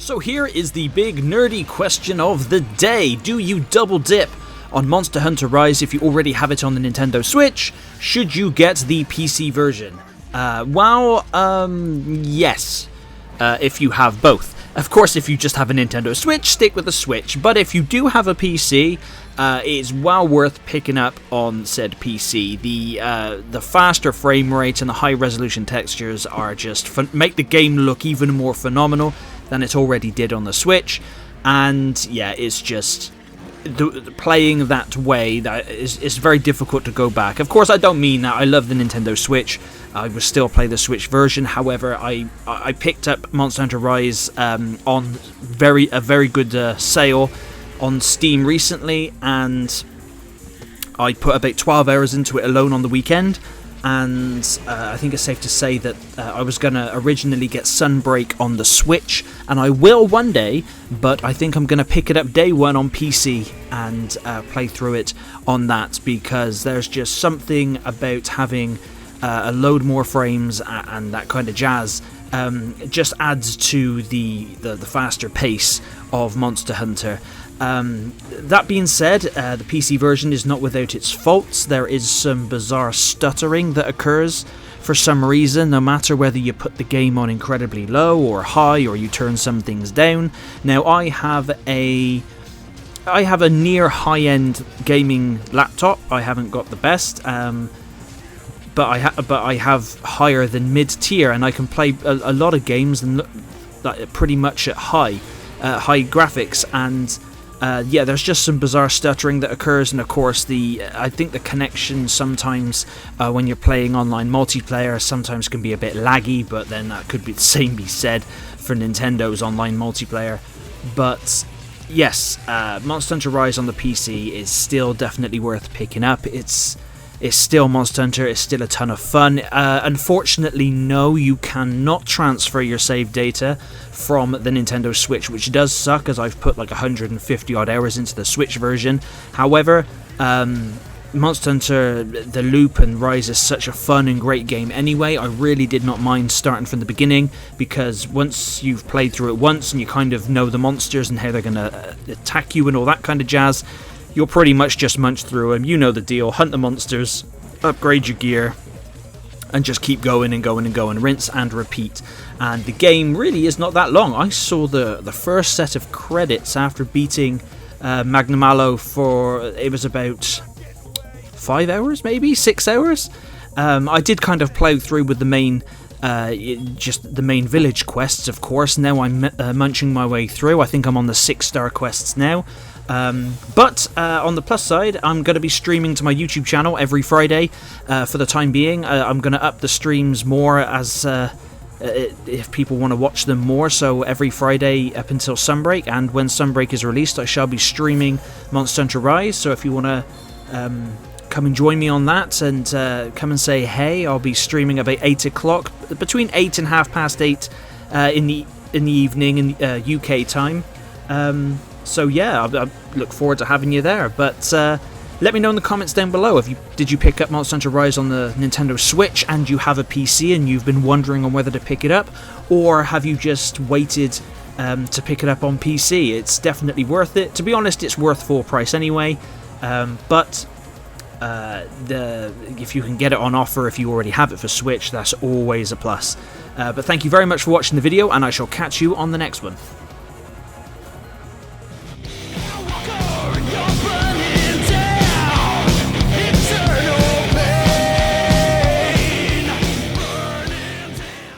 So here is the big nerdy question of the day. Do you double dip on Monster Hunter Rise if you already have it on the Nintendo Switch? Should you get the PC version? Yes, if you have both. Of course, if you just have a Nintendo Switch, stick with the Switch. But if you do have a PC, it's well worth picking up on said PC. The faster frame rate and the high resolution textures are just make the game look even more phenomenal than it already did on the Switch. And yeah, it's just playing that way that is very difficult to go back. Of course, I don't mean that. I love the Nintendo Switch. I will still play the Switch version. However, I picked up Monster Hunter Rise on a very good sale on Steam recently, and I put about 12 hours into it alone on the weekend. And I think it's safe to say that I was going to originally get Sunbreak on the Switch, and I will one day, but I think I'm going to pick it up day one on PC and play through it on that, because there's just something about having a load more frames and that kind of jazz. Just adds to the faster pace of Monster Hunter. That being said, the PC version is not without its faults. There is some bizarre stuttering that occurs for some reason, no matter whether you put the game on incredibly low or high, or you turn some things down. Now, I have a near high-end gaming laptop. I haven't got the best, but I have higher than mid-tier, and I can play a lot of games and pretty much at high graphics. And yeah, there's just some bizarre stuttering that occurs, and of course I think the connection sometimes when you're playing online multiplayer sometimes can be a bit laggy, but then that could be the same be said for Nintendo's online multiplayer. But yes, Monster Hunter Rise on the PC is still definitely worth picking up. It's still Monster Hunter, it's still a ton of fun. Unfortunately, no, you cannot transfer your save data from the Nintendo Switch, which does suck, as I've put like 150 odd hours into the Switch version. However, Monster Hunter, the loop and Rise is such a fun and great game anyway. I really did not mind starting from the beginning, because once you've played through it once and you kind of know the monsters and how they're going to attack you and all that kind of jazz, you'll pretty much just munch through them. You know the deal. Hunt the monsters, upgrade your gear, and just keep going and going and going. Rinse and repeat. And the game really is not that long. I saw the first set of credits after beating Magnum Mallow for, it was about 5 hours, maybe 6 hours. I did kind of plow through with the main just the main village quests, of course. Now I'm munching my way through. I think I'm on the 6-star quests now. But on the plus side, I'm going to be streaming to my YouTube channel every Friday for the time being. I'm going to up the streams more as if people want to watch them more. So every Friday up until Sunbreak, and when Sunbreak is released, I shall be streaming Monster Hunter Rise. So if you want to come and join me on that, and come and say hey, I'll be streaming about 8 o'clock, between 8 and 8:30 in the evening in UK time. So yeah, I look forward to having you there. But let me know in the comments down below, did you pick up Monster Hunter Rise on the Nintendo Switch and you have a PC and you've been wondering on whether to pick it up, or have you just waited to pick it up on PC? It's definitely worth it. To be honest, it's worth full price anyway. But if you can get it on offer, if you already have it for Switch, that's always a plus. But thank you very much for watching the video, and I shall catch you on the next one.